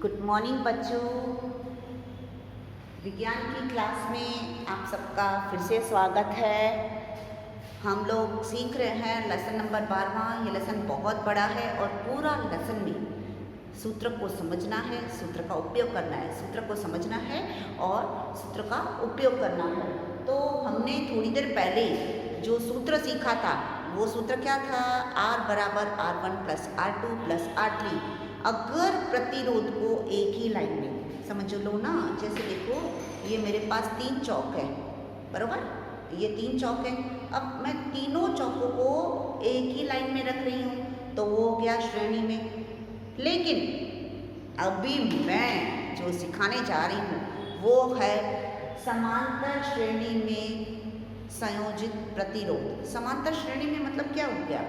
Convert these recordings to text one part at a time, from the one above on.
Good morning बच्चों। विज्ञान की क्लास में आप सबका फिर से स्वागत है। हम लोग सीख रहे हैं लेसन नंबर 12वां। ये लेसन बहुत बड़ा है और पूरा लेसन में सूत्र को समझना है, सूत्र का उपयोग करना है, सूत्र को समझना है और सूत्र का उपयोग करना है। तो हमने थोड़ी देर पहले जो सूत्र सीखा था वो सूत्र क्या था? R बराबर R1 plus R2 plus R3। अगर प्रतिरोध को एक ही लाइन में समझ लो ना, जैसे देखो ये मेरे पास 3 चौक है, बराबर, ये 3 चौक है। अब मैं तीनों चौकों को एक ही लाइन में रख रही हूँ तो वो हो गया श्रेणी में। लेकिन अभी मैं जो सिखाने जा रही हूँ वो है समांतर श्रेणी में संयोजित प्रतिरोध। समांतर श्रेणी में मतलब क्या हो गया?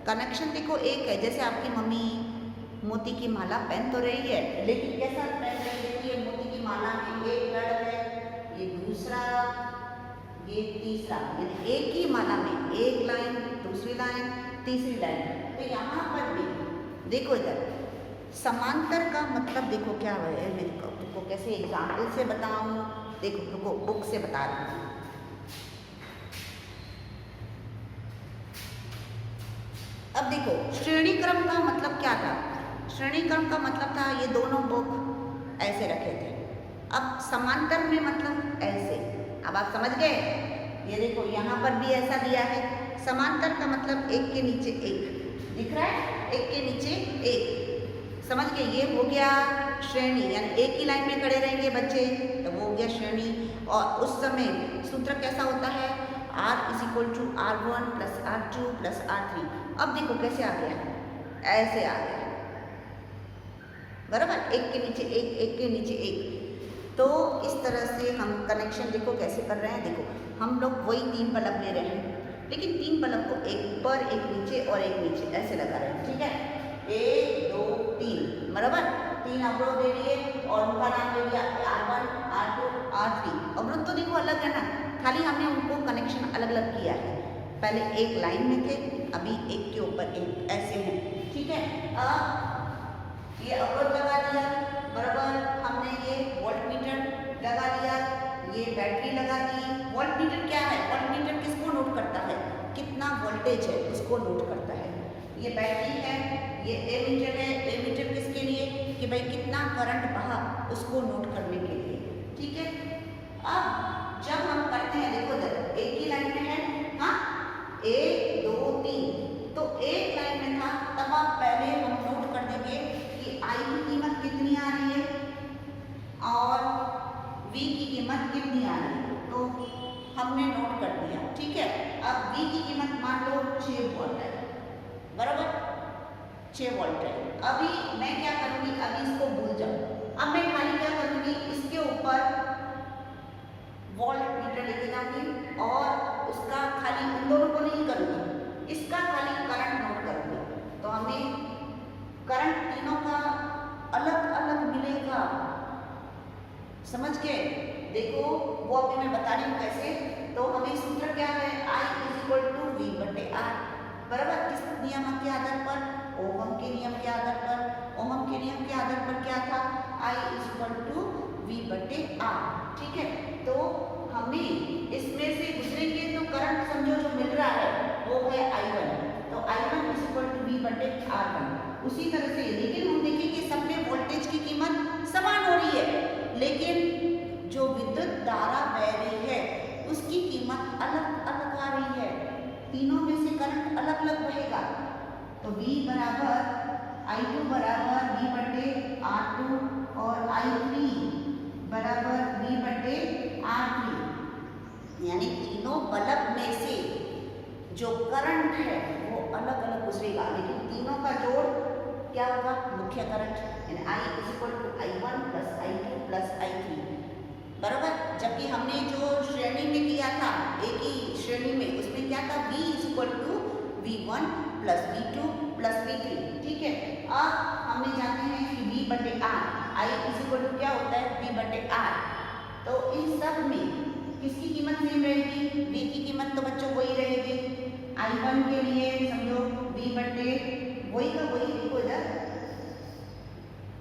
कनेक्शन देखो एक है, जैसे आपकी मम्मी मोती की माला पहन तो रही है, लेकिन कैसा पहन रही है? ये मोती की माला में एक लड़ है, ये दूसरा, ये तीसरा, यानी एक ही माला में एक लाइन, दूसरी लाइन, तीसरी लाइन। तो यहाँ पर भी देखो इधर समांतर का मतलब देखो क्या है। मैं तुमको कैसे एग्जाम्पल से बताऊँ, देखो तुमको बुक से बता रही हूँ। अब देखो श्रेणी क्रम का मतलब क्या था? श्रेणी क्रम का मतलब था ये दोनों बुक ऐसे रखे थे। अब समांतर में मतलब ऐसे। अब आप समझ गए? ये देखो यहाँ पर भी ऐसा दिया है। समांतर का मतलब एक के नीचे एक दिख रहा है, एक के नीचे एक। समझ गए? ये हो गया श्रेणी, यानी एक ही लाइन में खड़े रहेंगे बच्चे तो वो हो गया श्रेणी। और उस समय सूत्र कैसा होता है? R is equal to R1 plus R2 plus R3। अब देखो कैसे आ गया, ऐसे आ गया, बराबर, एक के नीचे एक, एक के नीचे एक। तो इस तरह से हम कनेक्शन देखो कैसे कर रहे हैं। देखो हम लोग वही 3 बल्ब ले रहे हैं, लेकिन 3 बल्ब को एक पर, एक नीचे और एक नीचे ऐसे लगा रहे हैं, ठीक है? 1 2 3, बराबर, 3 अवरोध दे दिए और उनका नाम दे दिया R1 R2 R3। अवरोध तो देखो अलग है ना, खाली हमने उनको कनेक्शन अलग अलग किया है। पहले एक लाइन में थे, अभी एक के ऊपर एक ऐसे हैं, ठीक है? अब ये अवरोध लगा दिया, बराबर, हमने ये वोल्टमीटर लगा दिया, ये बैटरी लगा दी। वोल्टमीटर क्या है? वोल्टमीटर किसको नोट करता है? कितना वोल्टेज है उसको नोट करता है। ये बैटरी है, ये एमीटर है, एमीटर किसके लिए? कि भाई कितना करंट बहा उसको नोट करने के लिए, ठीक है? अब जब हम करते हैं, देखो इधर एक ही लाइन में है, हाँ, 1 2 3, तो एक लाइन में था, तब आप पहले हम नोट कर देंगे कि I की कीमत कितनी आ रही है और V की कीमत कितनी आ रही है, तो हमने नोट कर दिया, ठीक है? अब V की कीमत मान लो 6 वोल्ट है, बराबर, 6 वोल्ट है। अभी मैं क्या करूँगी? अभी इसको भूल जाओ। अब मैं खाली क्या करूँगी? इसके ऊपर वोल्ट मीटर लेके जाऊंगी और उसका खाली इन दोनों को नहीं करूँगी, इसका खाली करंट नोट करूँगी। तो हमें करंट तीनों का अलग अलग मिलेगा, समझ गए? देखो वो अभी मैं बता रही हूँ कैसे। तो हमें सूत्र क्या है? I is equal to V बटे R, बराबर, किस नियम के आधार पर? ओहम के नियम के आधार पर। ओहम के नियम के आधार पर क्या था? I is equal to V बटे R, ठीक है? तो हमें इसमें से गुजरेंगे तो करंट समझो जो मिल रहा है वो है I1, तो I1 is equal to V बटे R1। उसी तरह से लेकिन हम देखें कि सब में वोल्टेज की कीमत समान हो रही है, लेकिन जो विद्युत धारा बह रही है उसकी कीमत अलग अलग आ रही है। तीनों में से करंट अलग अलग बहेगा, तो V बराबर I2 बराबर V बटे R2 और I3 बराबर V बटे R3, यानी तीनों बल्ब में से जो करंट है वो अलग अलग गुजरेगा, लेकिन तीनों का जोड़ क्या होगा? मुख्य करंट, यानी I is equal to I1 plus I2 plus I3, बराबर। जबकि हमने जो श्रेणी में किया था, एक ही श्रेणी में, उसमें क्या था? V is equal to V1 plus V2 plus V3, ठीक है? अब हमने जानते हैं कि V बटे R, I is equal to क्या होता है? V बटे R। तो इन सब में किसकी कीमत सेम रहेगी? V की कीमत तो बच्चों वही रहेगी। I1 के लिए समझो V बटे वही का वही, देखो इधर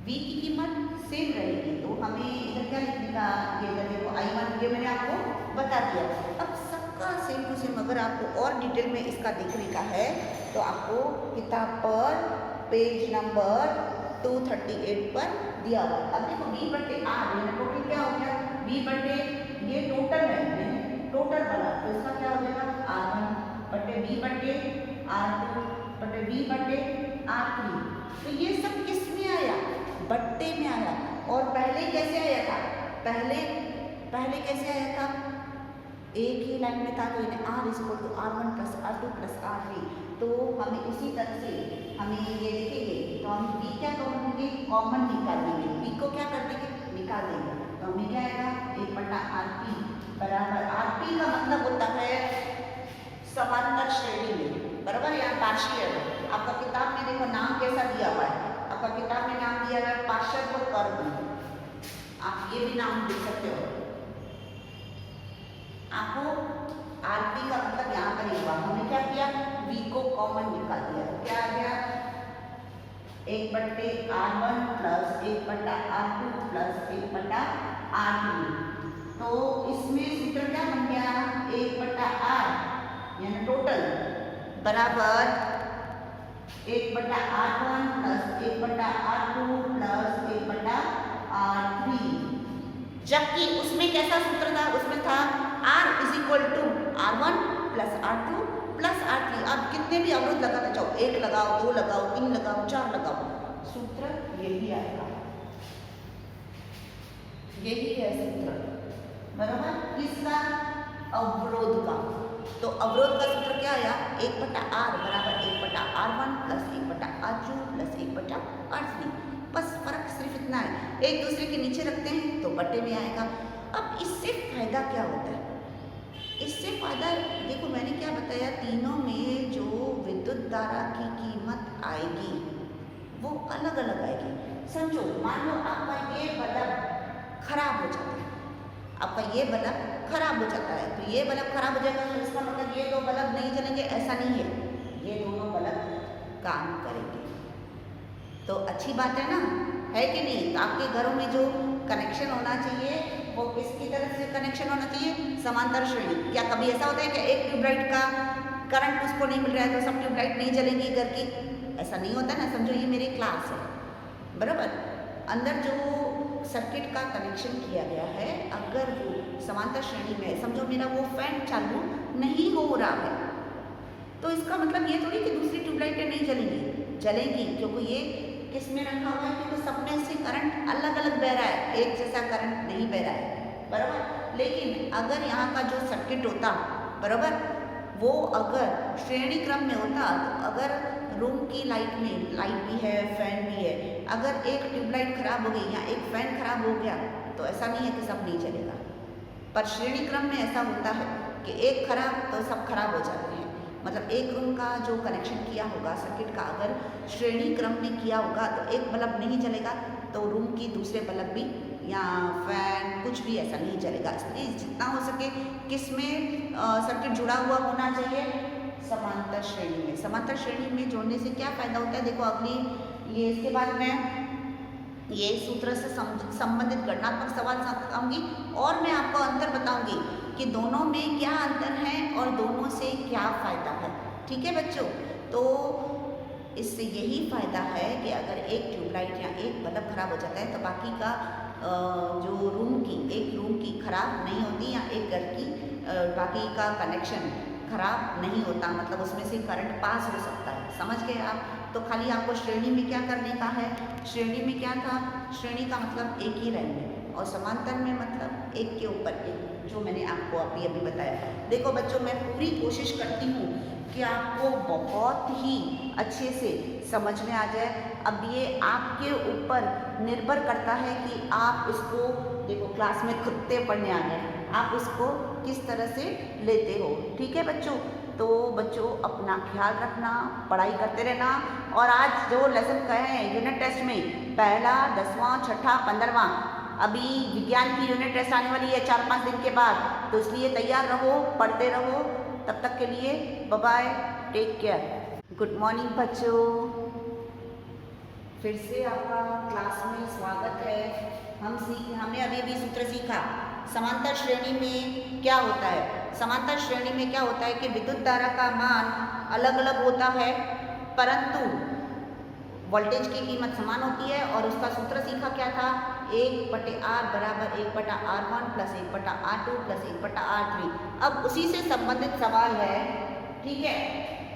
v की कीमत सेम रहेगी, तो हमें इधर क्या लिखने का, ये इधर देखो I1 ये मैंने आपको बता दिया। अब सबका सेम टू सेम अगर आपको और डिटेल में इसका देखने का है तो आपको किताब पर पेज नंबर 238 पर दिया हुआ है। अब देखो v बटे r, ये टोटल क्या हो गया, v बटे ये टोटल है, टोटल बना, तो इसका क्या हो जाएगा r1 बटे v बटे r2 बटे v बटे r3। तो ये सब किस में आया, बट्टे में आया। और पहले कैसे आया था, पहले कैसे आया था, एक ही लाइन में था, तो r equal to r1 plus r2 plus r3। तो हमें उसी तरह से हमें ये देखेंगे, तो हम v क्या करेंगे, कॉमन निकाल देंगे, v को क्या कर देंगे, निकाल देंगे। तो हमें क्या आएगा, 1/rp बराबर, rp का मतलब होता है समांतर श्रेणी में, बराबर, यहाँ पार्शियल। आपका किताब में देखो नाम कैसा दिया हुआ है, आपका किताब में नाम दिया हुआ है पार्शियल कर्व, आप ये भी नाम दे सकते हो। आपको rp का मतलब यहाँ पर हुआ, हमने क्या किया, v को कॉमन निकाल दिया, क्या आ गया, 1/r1 plus 1/r2 plus 1/r3। तो इसमें सूत्र क्या बन गया, 1/r यानी टोटल बराबर 1/r1 plus 1/r2 plus 1/r3। जबकि उसमें कैसा सूत्र था, उसमें था r is equal to r1 plus r2 plus r3। आप कितने भी अवरोध लगाना चाहो, 1 लगाओ, 2 लगाओ, 3 लगाओ, 4 लगाओ, सूत्र यही आएगा, यही है सूत्र, बराबर, किसका, अवरोध का। तो अवरोध का सूत्र क्या आया, 1/r बराबर 1/r1 plus 1/r2 plus 1/r3। बस फर्क सिर्फ इतना है, एक दूसरे के नीचे रखते हैं तो बटे में आएगा। अब इससे फायदा क्या होता है, इससे फायदा देखो मैंने क्या बताया, तीनों में जो विद्युत धारा की कीमत आएगी वो अलग अलग आएगी। समझो, मान लो आपका ये बल्ब खराब हो जाता है, आपका ये बल्ब खराब हो जाता है, तो ये बल्ब खराब हो जाएगा, तो इसका मतलब ये दो बल्ब नहीं जलेंगे, ऐसा नहीं है, ये दोनों बल्ब काम करेंगे। तो अच्छी बात है ना, है कि नहीं। तो आपके घरों में जो कनेक्शन होना चाहिए वो किसकी तरफ से कनेक्शन होना चाहिए, समांतर श्रेणी। क्या कभी ऐसा होता है कि एक ट्यूबलाइट का करंट उसको नहीं मिल रहा है तो सब ट्यूबलाइट नहीं जलेंगी घर की, ऐसा नहीं होता ना। समझो ये मेरी क्लास है, बराबर, अंदर जो सर्किट का कनेक्शन किया गया है, अगर वो समांतर श्रेणी में है, समझो मेरा वो फैन चालू नहीं हो रहा है, तो इसका मतलब ये थोड़ी कि दूसरी ट्यूबलाइटें नहीं जलेंगी, जलेंगी, क्योंकि ये किस में रखा हुआ है, क्योंकि सबने से करंट अलग अलग बह रहा है, एक जैसा करंट नहीं बह रहा है, बराबर। लेकिन अगर यहाँ का जो सर्किट होता, बराबर, वो अगर श्रेणी क्रम में होता, तो अगर रूम की लाइट में लाइट भी है, फैन भी है, अगर एक ट्यूबलाइट खराब हो गई या एक फैन खराब हो गया तो ऐसा नहीं है कि सब नहीं चलेगा, पर श्रेणी क्रम में ऐसा होता है कि एक खराब तो सब खराब हो जाते हैं। मतलब एक रूम का जो कनेक्शन किया होगा सर्किट का, अगर श्रेणी क्रम में किया होगा तो एक बल्ब नहीं जलेगा, तो रूम की दूसरे बल्ब भी या फैन कुछ भी ऐसा नहीं चलेगा। इसलिए जितना हो सके किस में सर्किट जुड़ा हुआ होना चाहिए, समांतर श्रेणी में। समांतर श्रेणी में जोड़ने से क्या फायदा होता है, देखो अगली ये इसके बाद मैं ये सूत्र से संबंधित गणनात्मक सवाल बताऊंगी और मैं आपको अंतर बताऊंगी कि दोनों में क्या अंतर है और दोनों से क्या फ़ायदा है। ठीक है बच्चों, तो इससे यही फ़ायदा है कि अगर एक ट्यूबलाइट या एक बल्ब खराब हो जाता है तो बाकी का जो एक रूम की खराब नहीं होती, या एक घर की बाकी का कनेक्शन खराब नहीं होता, मतलब उसमें से करंट पास हो सकता है। समझ गए आप। तो खाली आपको श्रेणी में क्या करने का है, श्रेणी में क्या था, श्रेणी का मतलब एक ही लाइन में, और समांतर में मतलब एक के ऊपर एक, जो मैंने आपको अभी बताया। देखो बच्चों, मैं पूरी कोशिश करती हूँ कि आपको बहुत ही अच्छे से समझ में आ जाए। अब ये आपके ऊपर निर्भर करता है कि आप इसको, देखो क्लास में खुद से पढ़ने आ गए, आप उसको किस तरह से लेते हो। ठीक है बच्चों, तो बच्चों अपना ख्याल रखना, पढ़ाई करते रहना। और आज जो लेसन कहे हैं यूनिट टेस्ट में, पहला, 10वां, छठा, 15वां, अभी विज्ञान की यूनिट टेस्ट आने वाली है 4-5 दिन के बाद, तो इसलिए तैयार रहो, पढ़ते रहो। तब तक के लिए bye bye, take care, good morning बच्चों। फिर से आपका क्लास में स्वागत है। हमने अभी सूत्र सीखा समांतर श्रेणी में क्या होता है। समांतर श्रेणी में क्या होता है कि विद्युत धारा का मान अलग अलग होता है, परंतु वोल्टेज की कीमत समान होती है। और उसका सूत्र सीखा क्या था, 1/R बराबर 1/R1 plus 1/R2 plus 1/R3। अब उसी से संबंधित सवाल है, ठीक है,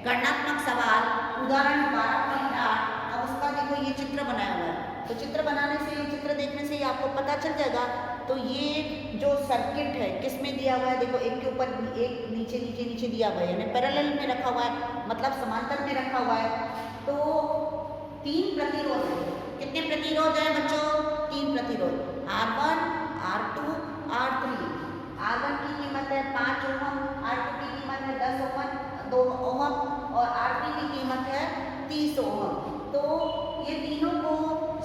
गणनात्मक सवाल, उदाहरण 12.8। अब उसका देखो ये चित्र बनाया हुआ है, तो चित्र बनाने से, चित्र देखने से ही आपको पता चल जाएगा। तो ये जो सर्किट है किस में दिया हुआ है, देखो एक के ऊपर एक, नीचे नीचे नीचे दिया हुआ है, यानी पैरेलल में रखा हुआ है, मतलब समांतर में रखा हुआ है। तो 3 प्रतिरोध है। कितने प्रतिरोध है बच्चों? 3 प्रतिरोध, R1, R2, R3। R1 की कीमत है 5 ओम, R2 की कीमत है 2 ओम और R3 की कीमत है 30 ओम। तो ये तीनों को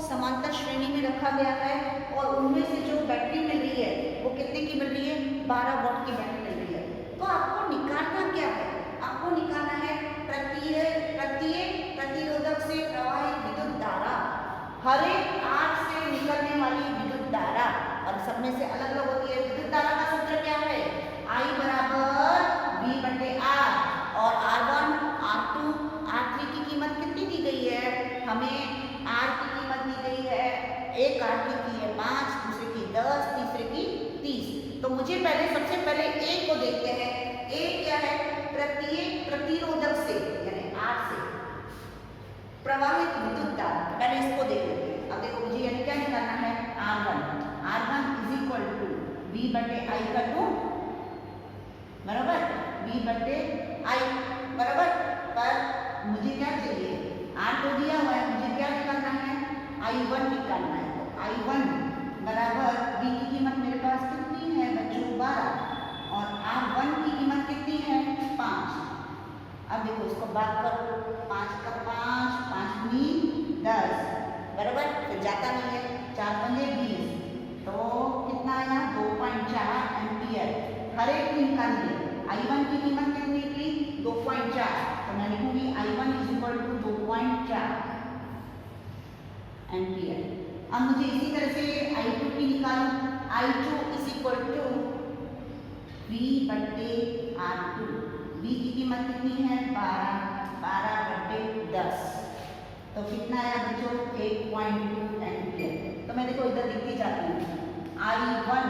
समांतर श्रेणी में रखा गया है और उनमें से जो बैटरी मिल रही है वो कितने की मिल रही है? 12 वॉट की बैटरी मिल रही है। तो आपको निकालना क्या है? आपको निकालना है प्रत्येक प्रतिरोधक से प्रवाहित विद्युत धारा, हर एक आर्क से निकलने वाली विद्युत धारा, और सब में से अलग अलग होती है। विद्युत धारा का सूत्र क्या है? I बराबर V/R। और R1, R2, R3 की कीमत कितनी दी गई है? हमें R की कीमत दी गई है, एक R की है 5, दूसरे की 10, तीसरे की 30। तो मुझे सबसे पहले A को देखते हैं। A क्या है? प्रत्येक प्रतिरोधक से, यानी R से प्रवाहित विद्युत धारा। पहले इसको देख लेते हैं। अब देखो मुझे यानी क्या निकालना है? R1 is equal to V/I कर दूं, बराबर V/I बराबर। पर मुझे क्या चाहिए? R तो दिया हुआ है, मुझे क्या निकालना है? I1 निकालना है। तो I1 बराबर V की कीमत मेरे पास कितनी है बच्चों? 12, और R1 की कीमत कितनी है? 5। अब देखो इसको बात करो, 5 का 5, 5 दूनी 10, बराबर। फिर जाता नहीं है, 4 पंजे 20, तो कितना आया? 2.4 एम्पियर। हर एक की निकालिए। I1 की कीमत कितनी थी? 2.4, तो मैं लिखूंगी I1 is equal to 2.4 ampere. अब मुझे इसी तरह से I2 की निकालूं। I2 is equal to V/R2। V की कीमत कितनी है? 12/10, तो कितना आया बच्चों? 8.2 एम्पियर। तो मैं देखो इधर लिखती जाती हूँ। I1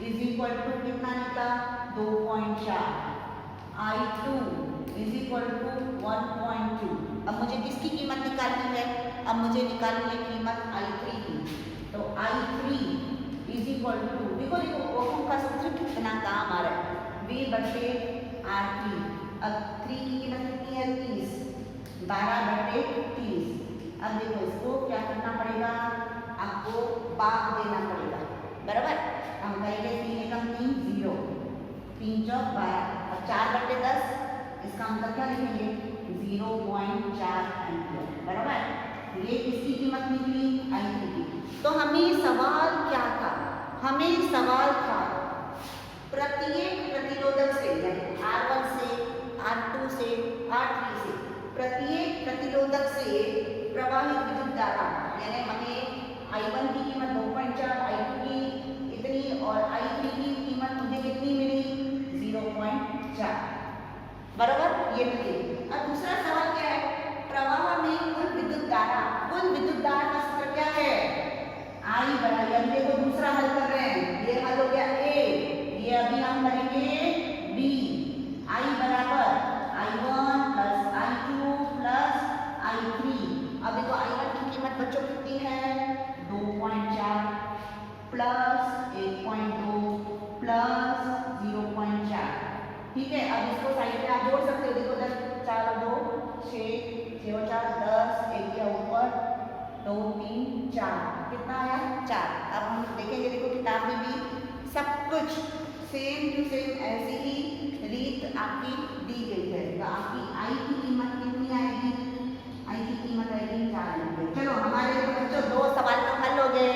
इज इक्वल टू कितना निकला? 2.4। I2 is equal to 1.2। अब मुझे किसकी कीमत निकालनी है? अब मुझे निकालनी है कीमत I3 की। तो I3 इज इक्वल टू, देखो ओम का सूत्र कितना काम आ रहा है, V/R3। अब 3 की कीमत कितनी है? 30, 12/30। अब देखो इसको क्या करना पड़ेगा? आपको भाग देना पड़ेगा, बराबर। हम कहेंगे 3 एकम 3, 0, 3 चौक 12। अब 4/10, इसका मतलब क्या लिखेंगे? 0.4 एम्पियर, बराबर। ये किसकी कीमत निकली? I3 की। तो हमें सवाल क्या था? हमें सवाल था प्रत्येक प्रतिरोधक से, यानी R1 से, R2 से, R3 से, प्रत्येक प्रतिरोधक से प्रवाहित विद्युत धारा, यानी हमें I1 की कीमत 2.4, I2 की इतनी और I3 की कीमत मुझे कितनी मिली? 0.4, बराबर। ये मिली। अब दूसरा सवाल क्या है? प्रवाह में कुल विद्युत धारा। कुल विद्युत धारा का सूत्र क्या है? I बराबर, देखो दूसरा हल कर रहे हैं, ये हल हो गया A, ये अभी हम करेंगे B। I बराबर I1 plus I2 plus I3। अब देखो I1 की कीमत बच्चों कितनी है? 2.4 प्लस 1.2 प्लस 0.4, ठीक है। अब इसको साइड में आप जोड़ सकते हो। देखो 10, 4 और 2 6, 6 और 4 10, 1 के ऊपर 2, 3, 4, कितना आया? 4। अब हम देखेंगे, देखो किताब में भी सब कुछ सेम टू सेम ऐसी ही रीत आपकी दी गई है। तो आपकी I की कीमत कितनी आएगी? I की कीमत आएगी 4 एम्पियर। चलो हमारे बच्चों 2 सवाल तो हल हो गए।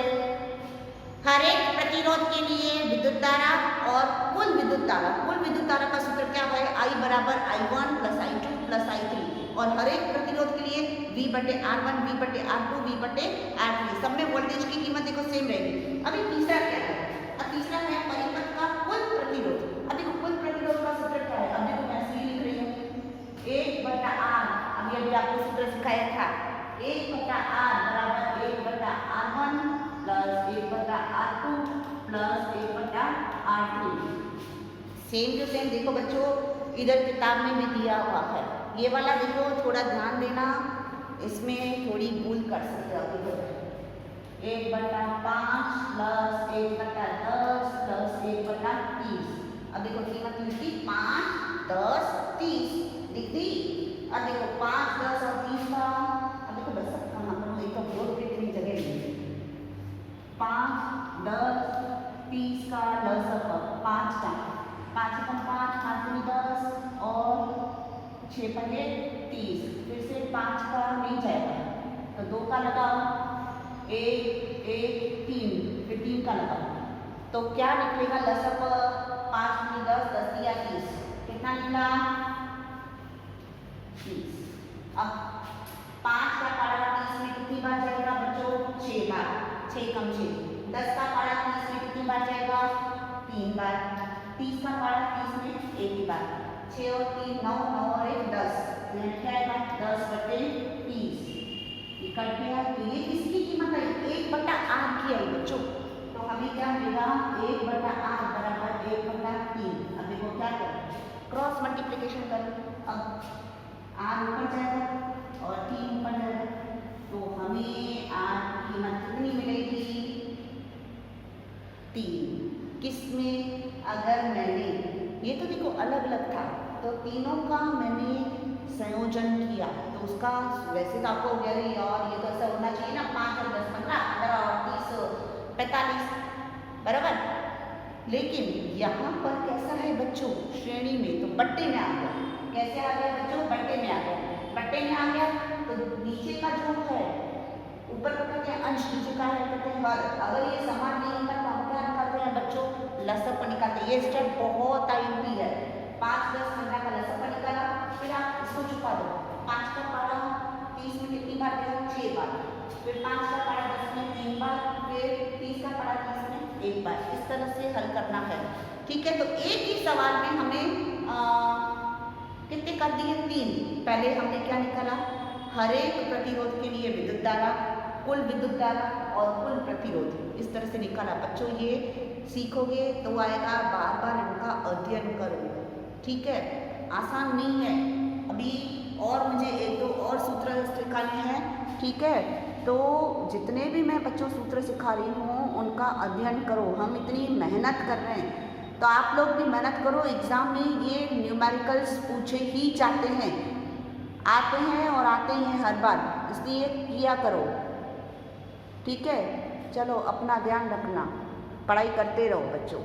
हर एक प्रतिरोध के लिए विद्युत धारा और कुल विद्युत धारा। कुल विद्युत धारा का सूत्र क्या है? I बराबर I1 plus I2 plus I3। और हर एक प्रतिरोध के लिए V/R1, V/R2, V/R3 सब में वोल्टेज की कीमत देखो सेम रहेगी। अभी तीसरा क्या है? अब तीसरा है परिपथ का कुल प्रतिरोध। अब देखो कुल प्रतिरोध का सूत्र क्या है? अब देखो मैं ऐसे ही लिख रही हूँ 1/R। अभी आपको सूत्र सिखाया था 1/R बराबर 1/R1 plus 1/R2 plus 1/R3। Same to same देखो बच्चों, इधर किताब में भी दिया हुआ है। ये वाला देखो थोड़ा ध्यान देना, इसमें थोड़ी भूल कर सकते हो। देखो 1/5 प्लस 1/10 प्लस 1/30। अब देखो कीमत लिखी 5, 10, 30 लिख दी। अब देखो 5, 10 और 30 का, अब देखो बस कहाँ करो, एक तो बोर्ड पे इतनी जगह नहीं। 5, 10, 30 का लसअ 5 का 5 कम 5, 5 दूनी 10 और 6 पंजे 30। फिर से 5 का नहीं जाएगा तो 2 का लगाओ, 1, 1, 3, फिर 3 का लगाओ तो क्या निकलेगा? लसअ 5 दूनी 10, 10 दिया 30, कितना निकला? 30। अब 5 का पारा 30 में कितनी बार जाएगा बच्चों? 6 बार। 6 कम 6, 10 का पारा 30 में कितनी बार जाएगा? 3 बार। 30 का पारा 30 में 1 ही बार। 6 और 3 9, 9 और 1 10, क्या आएगा? 10/30 कट गया। तो ये किसकी कीमत है? 1/R की है बच्चों। तो हमें क्या मिलेगा? 1/R बराबर 1/3। अब देखो क्या करें, क्रॉस मल्टीप्लिकेशन करो। अब R ऊपर जाएगा और 3 ऊपर जाएगा तो हमें R की कीमत कितनी मिलेगी? 3। किसमें? अगर मैंने, ये तो देखो अलग अलग था तो तीनों का मैंने संयोजन किया तो उसका वैसे तो आपको कह रही और ये तो ऐसा होना चाहिए ना 5 और 10 15 15 और 30 45 बराबर। लेकिन यहाँ पर कैसा है बच्चों? श्रेणी में तो बट्टे में आ गया। कैसे आ गया बच्चों? बट्टे में आ गया। बट्टे में आ गया तो नीचे का जो है, ऊपर का कहते हैं अंश, नीचे का है कहते हैं हर। अगर ये समान नहीं होता तो हम क्या निकालते हैं बच्चों? लसअ निकालते हैं। ये स्टेप बहुत आईयूपी है। 5, 10, 15 का लसअ निकाला, फिर आप इसको छुपा दो। 5 का पारा 30 में कितनी बार गया? 6 बार। फिर 5 का पारा 10 में 3 बार, फिर 30 का पारा 30 में 1 बार। इस तरह से हल करना है। ठीक है, तो एक ही सवाल में हमें कितने कर दिए? 3। पहले हमने क्या निकाला? हर एक प्रतिरोध के लिए विद्युत धारा, कुल विद्युत धारा और कुल प्रतिरोध, इस तरह से निकाला। बच्चों ये सीखोगे तो आएगा, बार बार इनका अध्ययन करो। ठीक है, आसान नहीं है। अभी और मुझे 1-2 और सूत्र सिखाने हैं। ठीक है, तो जितने भी मैं बच्चों सूत्र सिखा रही हूँ उनका अध्ययन करो। हम इतनी मेहनत कर रहे हैं तो आप लोग भी मेहनत करो। एग्ज़ाम में ये न्यूमेरिकल्स पूछे ही जाते हैं, आते हैं और आते हैं हर बार, इसलिए किया करो। ठीक है, चलो अपना ध्यान रखना, पढ़ाई करते रहो बच्चों।